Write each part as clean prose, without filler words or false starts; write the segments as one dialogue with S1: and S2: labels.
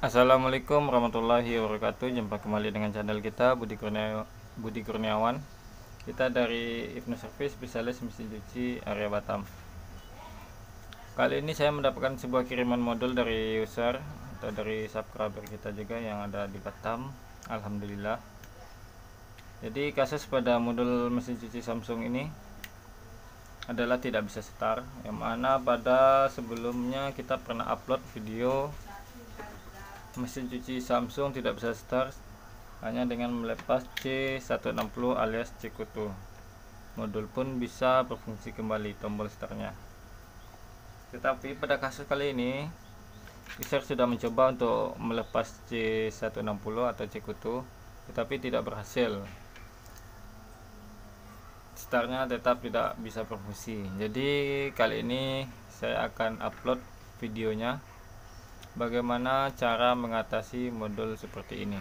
S1: Assalamualaikum warahmatullahi wabarakatuh. Jumpa kembali dengan channel kita Budi Kurniawan. Kita dari Ibnu Service, spesialis mesin cuci area Batam. Kali ini saya mendapatkan sebuah kiriman modul dari user atau dari subscriber kita juga yang ada di Batam. Alhamdulillah. Jadi kasus pada modul mesin cuci Samsung ini adalah tidak bisa start, yang mana pada sebelumnya kita pernah upload video mesin cuci Samsung tidak bisa start hanya dengan melepas C160 alias Cekutu. Modul pun bisa berfungsi kembali tombol startnya. Tetapi pada kasus kali ini user sudah mencoba untuk melepas C160 atau Cekutu, tetapi tidak berhasil. Startnya tetap tidak bisa berfungsi. Jadi kali ini saya akan upload videonya bagaimana cara mengatasi modul seperti ini.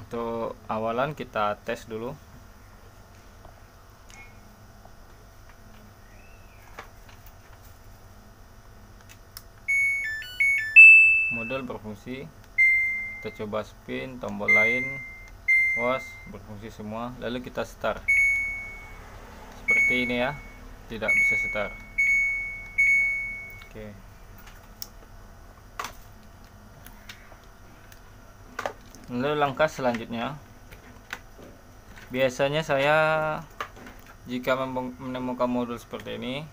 S1: Untuk awalan kita tes dulu. Modul berfungsi. Kita coba spin, tombol lain, was berfungsi semua. Lalu kita start. Seperti ini ya. Tidak bisa start. Oke. Lalu langkah selanjutnya, biasanya saya jika menemukan modul seperti ini,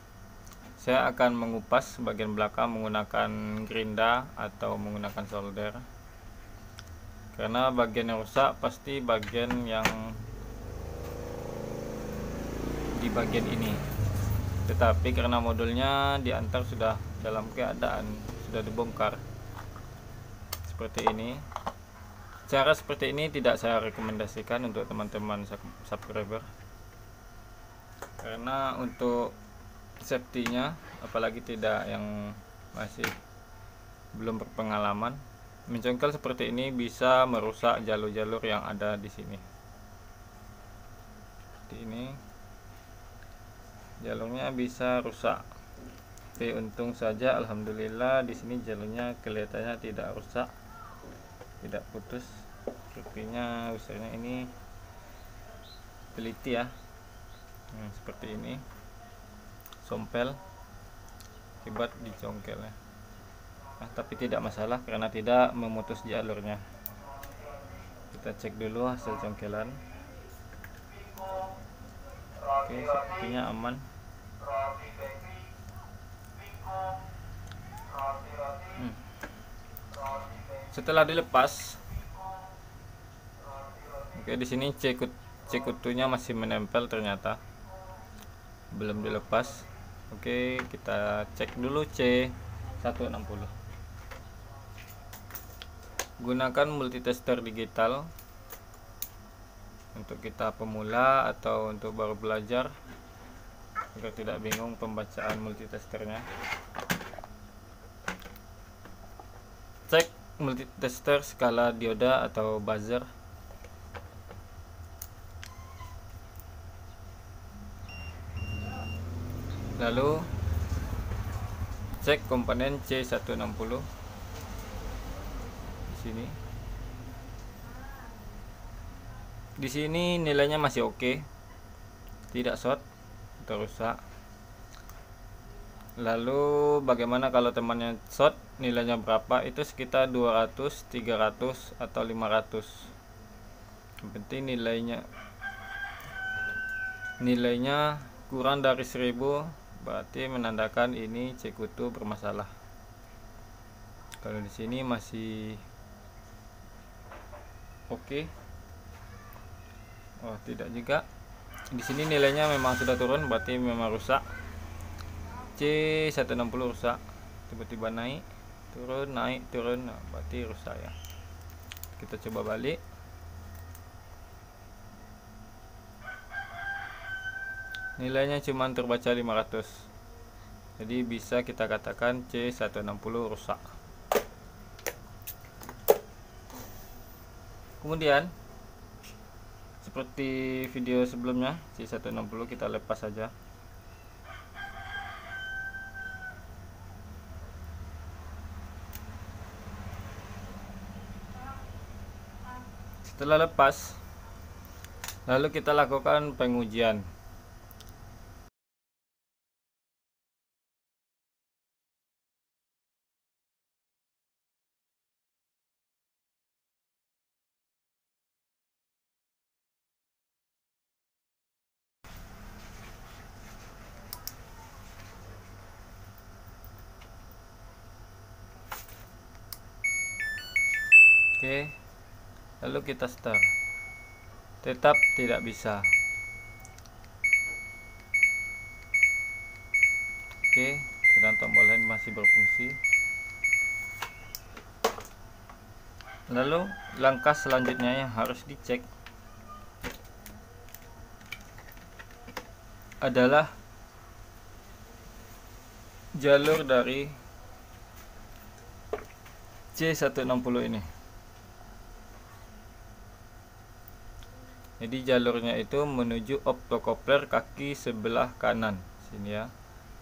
S1: saya akan mengupas bagian belakang menggunakan gerinda atau menggunakan solder, karena bagian yang rusak pasti bagian yang di bagian ini. Tetapi karena modulnya diantar sudah dalam keadaan sudah dibongkar seperti ini, cara seperti ini tidak saya rekomendasikan untuk teman-teman subscriber, karena untuk safety-nya, apalagi tidak yang masih belum berpengalaman, mencongkel seperti ini bisa merusak jalur-jalur yang ada di sini. Seperti ini, jalurnya bisa rusak. Tapi untung saja, alhamdulillah di sini jalurnya kelihatannya tidak rusak, tidak putus. Sepertinya usernya ini teliti ya. Seperti ini, sompel akibat dicongkelnya. Tapi tidak masalah karena tidak memutus jalurnya. Kita cek dulu hasil congkelan. Oke, sepertinya aman. Setelah dilepas, oke, di sini cekutunya masih menempel, ternyata belum dilepas. Oke, kita cek dulu C160. Gunakan multitester digital untuk kita pemula atau untuk baru belajar, agar tidak bingung pembacaan multitesternya. Cek multitester skala dioda atau buzzer. Lalu cek komponen C160 di sini. Di sini nilainya masih oke, tidak short atau rusak. Lalu bagaimana kalau temannya short, nilainya berapa? Itu sekitar 200, 300 atau 500. Yang penting nilainya kurang dari 1000, berarti menandakan ini cekutu bermasalah. Kalau di sini masih oke. Oh, tidak juga. Di sini nilainya memang sudah turun, berarti memang rusak. C160 rusak. Tiba-tiba naik, turun, naik, turun, berarti rusak ya. Kita coba balik. Nilainya cuma terbaca 500. Jadi bisa kita katakan C160 rusak. Kemudian seperti video sebelumnya, C160 kita lepas saja. Setelah lepas, lalu kita lakukan pengujian. Oke, lalu kita start. Tetap tidak bisa. Oke, sedang tombol hand masih berfungsi. Lalu langkah selanjutnya yang harus dicek adalah jalur dari C160 ini. Jadi jalurnya itu menuju optocoupler kaki sebelah kanan sini ya.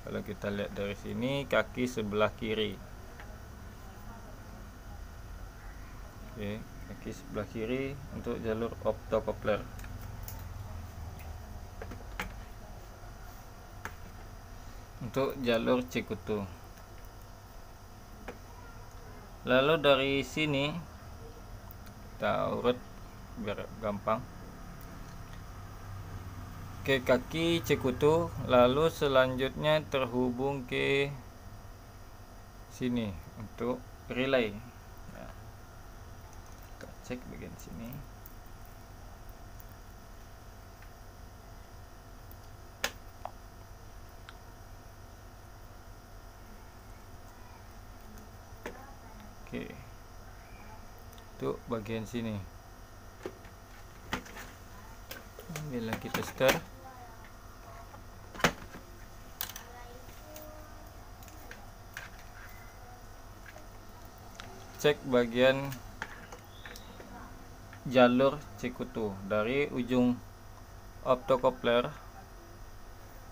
S1: Kalau kita lihat dari sini, kaki sebelah kiri. Oke, kaki sebelah kiri untuk jalur optocoupler. Untuk jalur cekutu. Lalu dari sini kita urut biar gampang. Ke kaki cekutu, lalu selanjutnya terhubung ke sini untuk relay. Nah, kita cek bagian sini. Oke, untuk bagian sini. Bila kita start, cek bagian jalur cekutu dari ujung optocoupler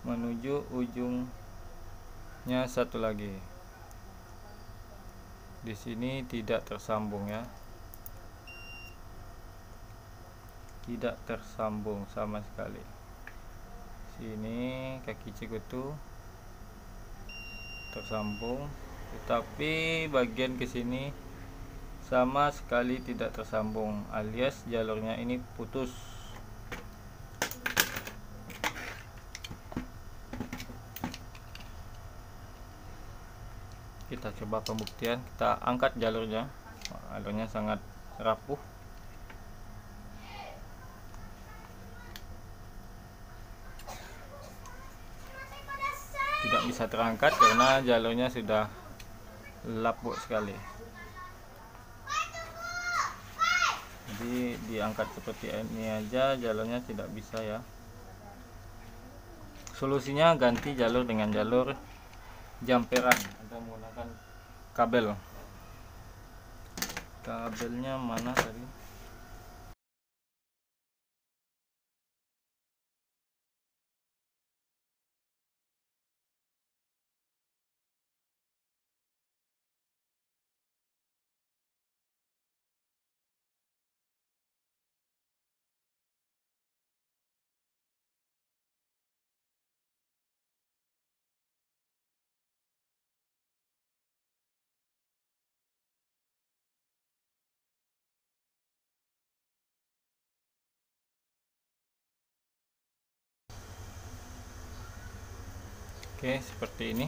S1: menuju ujungnya satu lagi. Di sini tidak tersambung ya, tidak tersambung sama sekali. Sini kaki cekutu tersambung, tetapi bagian ke sini sama sekali tidak tersambung, alias jalurnya ini putus. Kita coba pembuktian, kita angkat jalurnya. Jalurnya sangat rapuh. Tidak bisa terangkat karena jalurnya sudah lapuk sekali. Jadi diangkat seperti ini aja, jalurnya tidak bisa ya. Solusinya ganti jalur dengan jalur jumperan atau menggunakan kabel. Kabelnya mana tadi? Oke, seperti ini.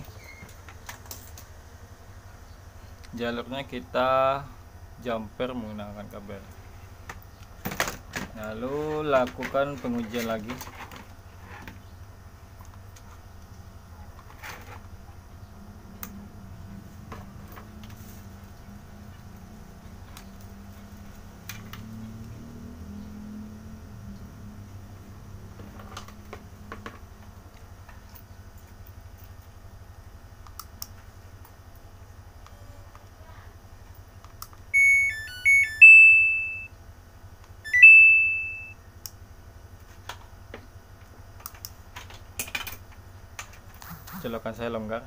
S1: Jalurnya kita jumper menggunakan kabel. Lalu lakukan pengujian lagi. Colokan saya longgar.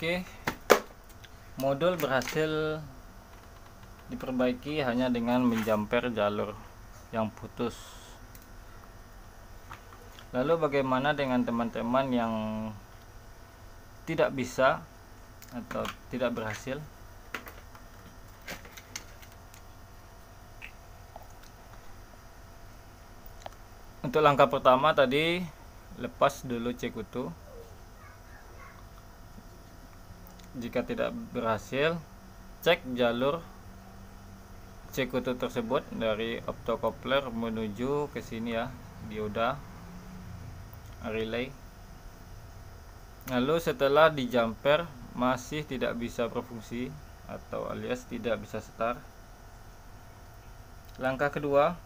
S1: Oke, modul berhasil diperbaiki hanya dengan menjamper jalur yang putus. Lalu bagaimana dengan teman-teman yang tidak bisa atau tidak berhasil? Untuk langkah pertama tadi, lepas dulu cekutu. Jika tidak berhasil, cek jalur cekutu tersebut dari optocoupler menuju ke sini ya, dioda relay. Lalu setelah dijamper masih tidak bisa berfungsi atau alias tidak bisa start, langkah kedua,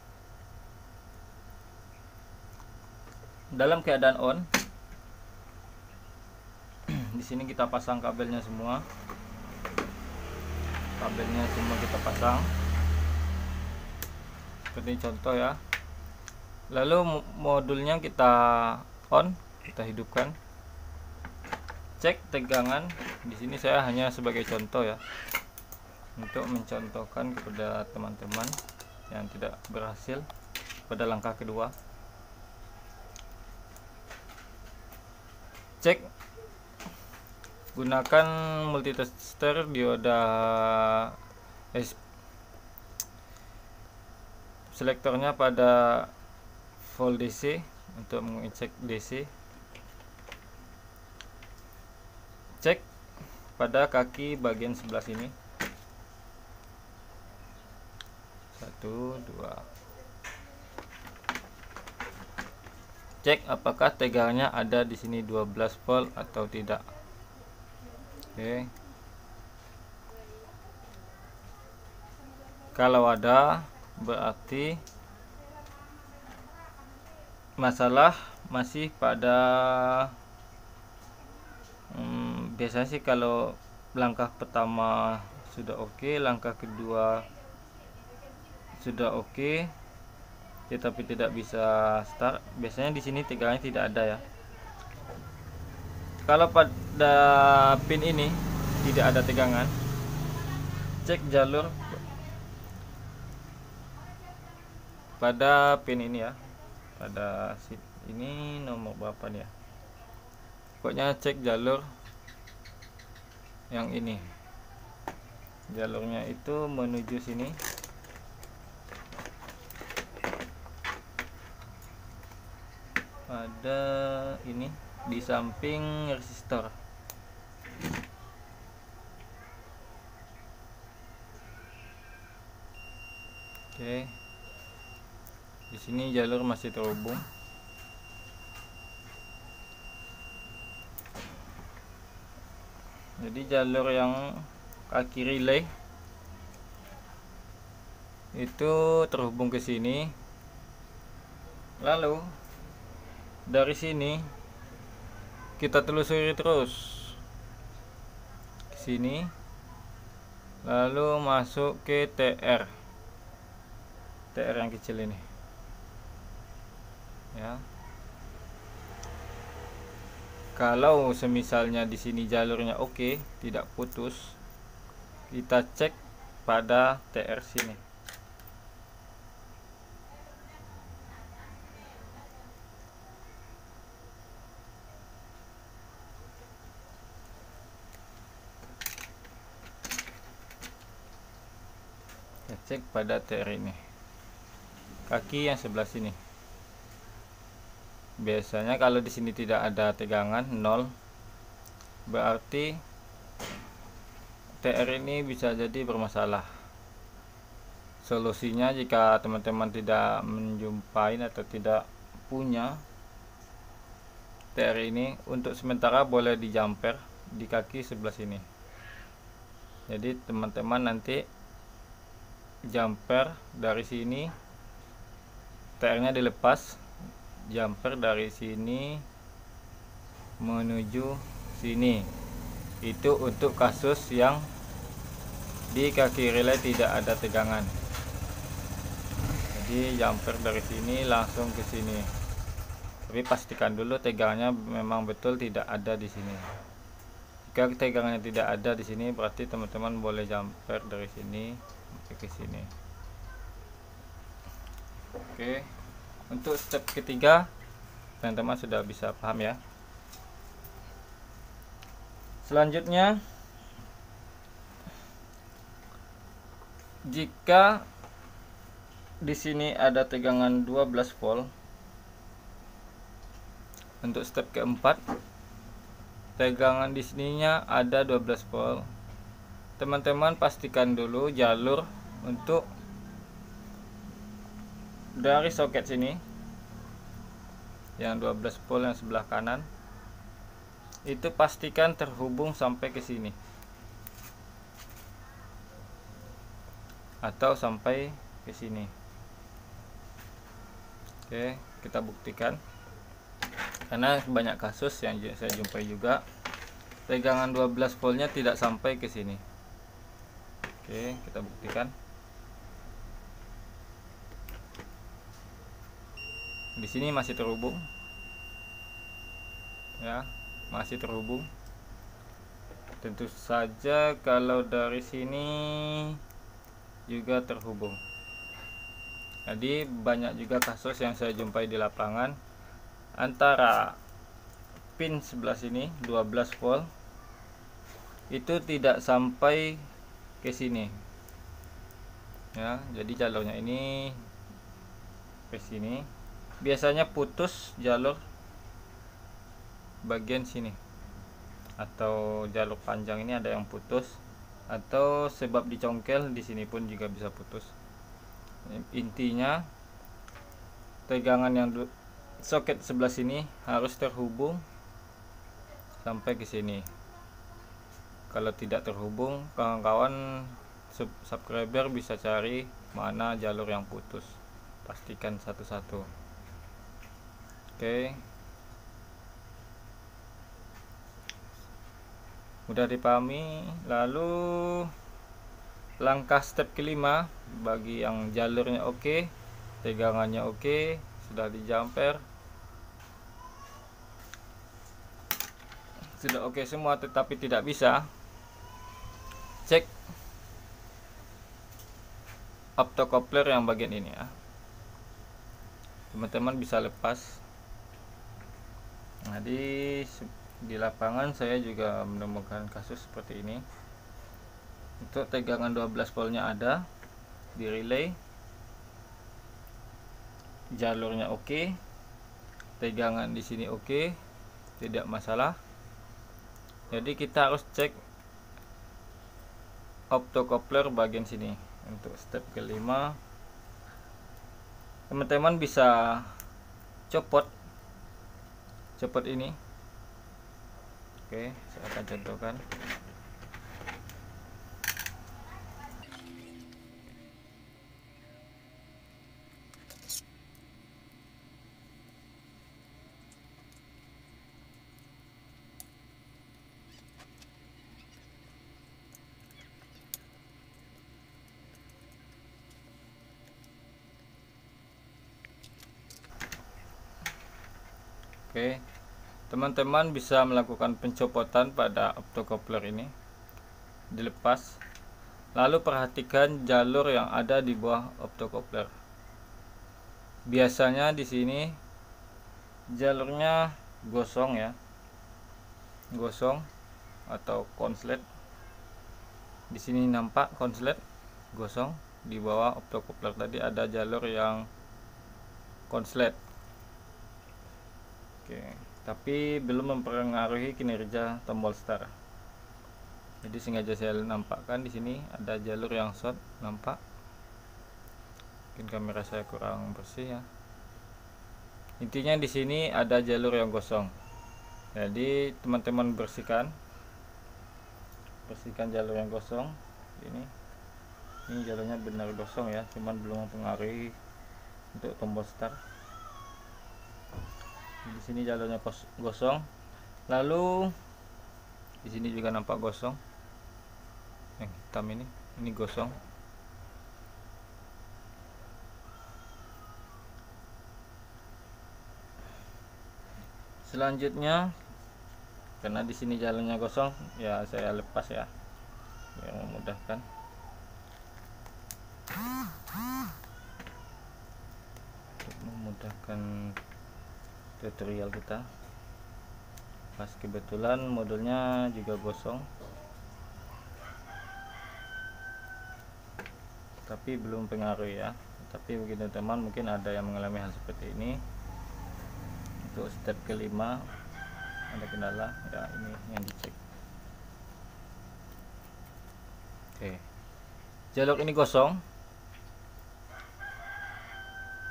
S1: dalam keadaan on, di sini kita pasang kabelnya semua. Kabelnya semua kita pasang seperti contoh ya. Lalu modulnya kita on, kita hidupkan. Cek tegangan. Di sini saya hanya sebagai contoh ya, untuk mencontohkan kepada teman-teman yang tidak berhasil pada langkah kedua. Cek, gunakan multitester dioda selektornya pada volt DC untuk mengecek DC. Cek pada kaki bagian sebelah sini. 1, 2. Cek apakah tegangannya ada di sini 12 volt atau tidak. Oke. Kalau ada, berarti masalah masih pada biasanya sih kalau langkah pertama sudah oke, langkah kedua sudah oke, tetapi tidak bisa start. Biasanya di sini tegangannya tidak ada ya. Kalau pada pin ini tidak ada tegangan, cek jalur pada pin ini ya, pada sheet ini nomor berapa nih ya, pokoknya cek jalur yang ini, jalurnya itu menuju sini. Ada ini di samping resistor. Oke, di sini jalur masih terhubung. Jadi jalur yang kaki relay itu terhubung ke sini. Lalu dari sini kita telusuri terus ke sini, lalu masuk ke TR yang kecil ini ya. Kalau semisalnya di sini jalurnya oke, tidak putus, kita cek pada TR sini. Kita cek pada TR ini, kaki yang sebelah sini. Biasanya kalau di sini tidak ada tegangan 0, berarti TR ini bisa jadi bermasalah. Solusinya jika teman-teman tidak menjumpai atau tidak punya TR ini, untuk sementara boleh dijamper di kaki sebelah sini. Jadi teman-teman nanti jumper dari sini, TR-nya dilepas, jumper dari sini menuju sini. Itu untuk kasus yang di kaki relay tidak ada tegangan. Jadi jumper dari sini langsung ke sini. Tapi pastikan dulu tegangannya memang betul tidak ada di sini. Jika tegangannya tidak ada di sini, berarti teman-teman boleh jumper dari sini ke sini. Oke, untuk step ketiga teman-teman sudah bisa paham ya. Selanjutnya, jika di sini ada tegangan 12 volt, untuk step keempat, tegangan di sininya ada 12 volt. Teman-teman pastikan dulu jalur untuk dari soket sini yang 12 volt yang sebelah kanan itu pastikan terhubung sampai ke sini atau sampai ke sini. Oke, kita buktikan. Karena banyak kasus yang saya jumpai juga tegangan 12 voltnya tidak sampai ke sini. Oke, kita buktikan. Di sini masih terhubung. Ya, masih terhubung. Tentu saja kalau dari sini juga terhubung. Jadi banyak juga kasus yang saya jumpai di lapangan antara pin sebelah sini 12 volt itu tidak sampai ke sini. Ya, jadi jalurnya ini ke sini. Biasanya putus jalur bagian sini. Atau jalur panjang ini ada yang putus atau sebab dicongkel di sini pun juga bisa putus. Intinya tegangan yang soket sebelah sini harus terhubung sampai ke sini. Kalau tidak terhubung, kawan-kawan subscriber bisa cari mana jalur yang putus, pastikan satu-satu. Oke, mudah dipahami. Lalu langkah step kelima, bagi yang jalurnya oke, tegangannya oke, sudah di jumper, sudah oke semua, tetapi tidak bisa, cek optocoupler yang bagian ini ya. Teman-teman bisa lepas. Nah, di lapangan saya juga menemukan kasus seperti ini. Untuk tegangan 12 voltnya ada di relay, jalurnya oke, tegangan di sini oke, tidak masalah. Jadi kita harus cek optocoupler bagian sini. Untuk step kelima, teman-teman bisa copot ini. Oke, saya akan contohkan. Oke, teman-teman bisa melakukan pencopotan pada optocoupler ini, dilepas, lalu perhatikan jalur yang ada di bawah optocoupler. Biasanya di sini jalurnya gosong ya, gosong atau konslet. Di sini nampak konslet gosong, di bawah optocoupler tadi ada jalur yang konslet. Oke, tapi belum mempengaruhi kinerja tombol start. Jadi sengaja saya nampakkan di sini ada jalur yang short, nampak. Mungkin kamera saya kurang bersih ya. Intinya di sini ada jalur yang gosong. Jadi teman-teman bersihkan jalur yang gosong. Ini jalurnya benar gosong ya, cuman belum mempengaruhi untuk tombol start. Di sini jalurnya gosong, lalu di sini juga nampak gosong, yang hitam ini gosong. Selanjutnya karena di sini jalannya kosong ya, saya lepas ya biar memudahkan. Untuk memudahkan tutorial kita, pas kebetulan modulnya juga gosong, tapi belum pengaruh ya. Tapi begitu teman, mungkin ada yang mengalami hal seperti ini. Untuk step kelima ada kendala ya, ini yang dicek. Oke, jalur ini kosong.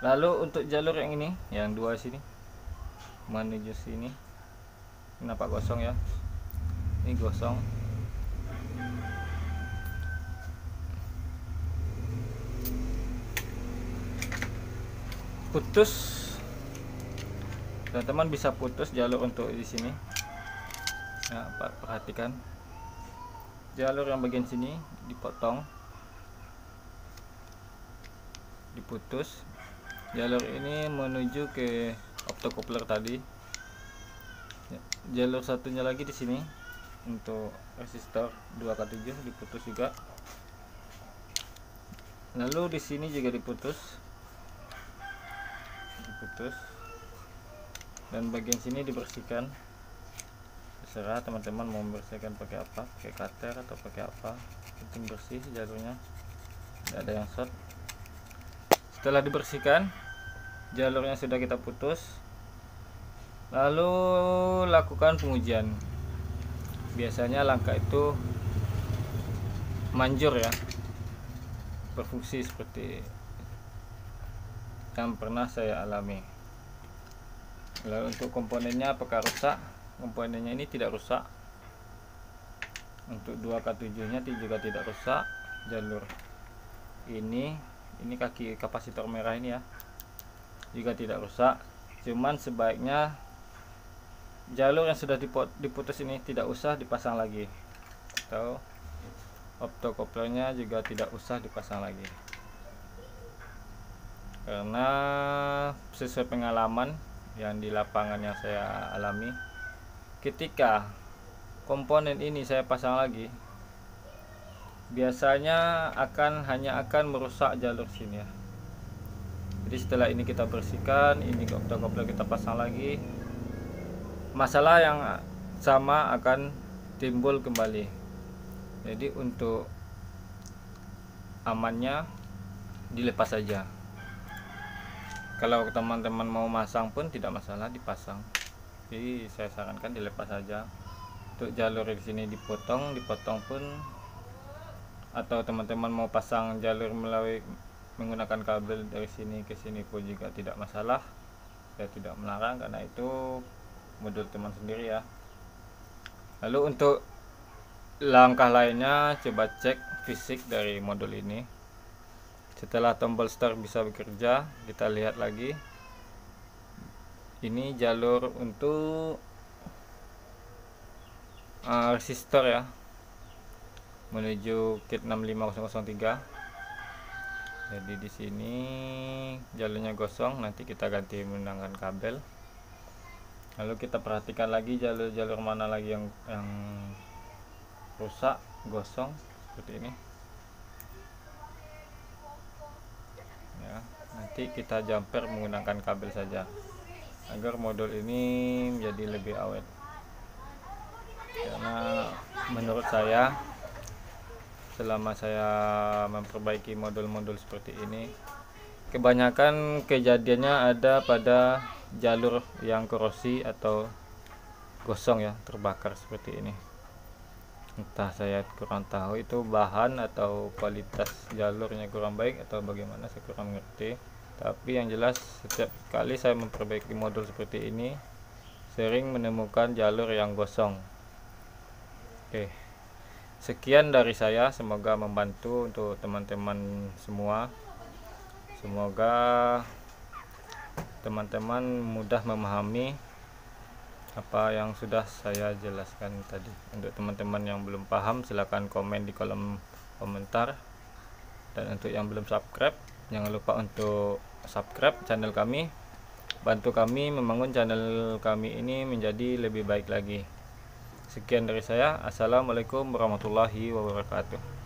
S1: Lalu untuk jalur yang ini, yang dua sini menuju sini, kenapa kosong ya? Ini kosong. Putus, teman-teman bisa putus jalur untuk di sini ya. Perhatikan jalur yang bagian sini dipotong, diputus. Jalur ini menuju ke optocoupler tadi. Jalur satunya lagi di sini untuk resistor 2K7 diputus juga. Lalu di sini juga diputus, dan bagian sini dibersihkan. Terserah teman-teman mau membersihkan pakai apa, pakai cutter atau pakai apa, penting bersih jalurnya, tidak ada yang short. Setelah dibersihkan, jalurnya sudah kita putus, lalu lakukan pengujian. Biasanya langkah itu manjur ya, berfungsi seperti yang pernah saya alami. Lalu untuk komponennya apakah rusak? Komponennya ini tidak rusak. Untuk 2K7 nya juga tidak rusak. Jalur ini kaki kapasitor merah ini ya, juga tidak rusak. Cuman sebaiknya jalur yang sudah diputus ini tidak usah dipasang lagi, atau optocouplernya juga tidak usah dipasang lagi. Karena sesuai pengalaman yang di lapangan yang saya alami, ketika komponen ini saya pasang lagi, biasanya hanya akan merusak jalur sini ya. Jadi setelah ini kita bersihkan, ini optocoupler kita pasang lagi, masalah yang sama akan timbul kembali. Jadi untuk amannya dilepas saja. Kalau teman-teman mau masang pun tidak masalah dipasang. Jadi saya sarankan dilepas saja. Untuk jalur di sini dipotong pun, atau teman-teman mau pasang jalur melalui menggunakan kabel dari sini ke sini pun juga tidak masalah. Saya tidak melarang, karena itu modul teman sendiri ya. Lalu untuk langkah lainnya, coba cek fisik dari modul ini. Setelah tombol start bisa bekerja, kita lihat lagi. Ini jalur untuk resistor ya, menuju kit 65003. Jadi di sini jalurnya gosong, nanti kita ganti menggunakan kabel. Lalu kita perhatikan lagi jalur-jalur mana lagi yang rusak, gosong seperti ini ya. Nanti kita jumper menggunakan kabel saja agar modul ini menjadi lebih awet. Karena menurut saya, selama saya memperbaiki modul-modul seperti ini, kebanyakan kejadiannya ada pada jalur yang korosi atau gosong ya, terbakar seperti ini. Entah, saya kurang tahu itu bahan atau kualitas jalurnya kurang baik atau bagaimana, saya kurang mengerti. Tapi yang jelas setiap kali saya memperbaiki modul seperti ini, sering menemukan jalur yang gosong. Oke, sekian dari saya, semoga membantu untuk teman-teman semua. Semoga teman-teman mudah memahami apa yang sudah saya jelaskan tadi. Untuk teman-teman yang belum paham, silahkan komen di kolom komentar. Dan untuk yang belum subscribe, jangan lupa untuk subscribe channel kami. Bantu kami membangun channel kami ini menjadi lebih baik lagi. Sekian dari saya. Assalamualaikum warahmatullahi wabarakatuh.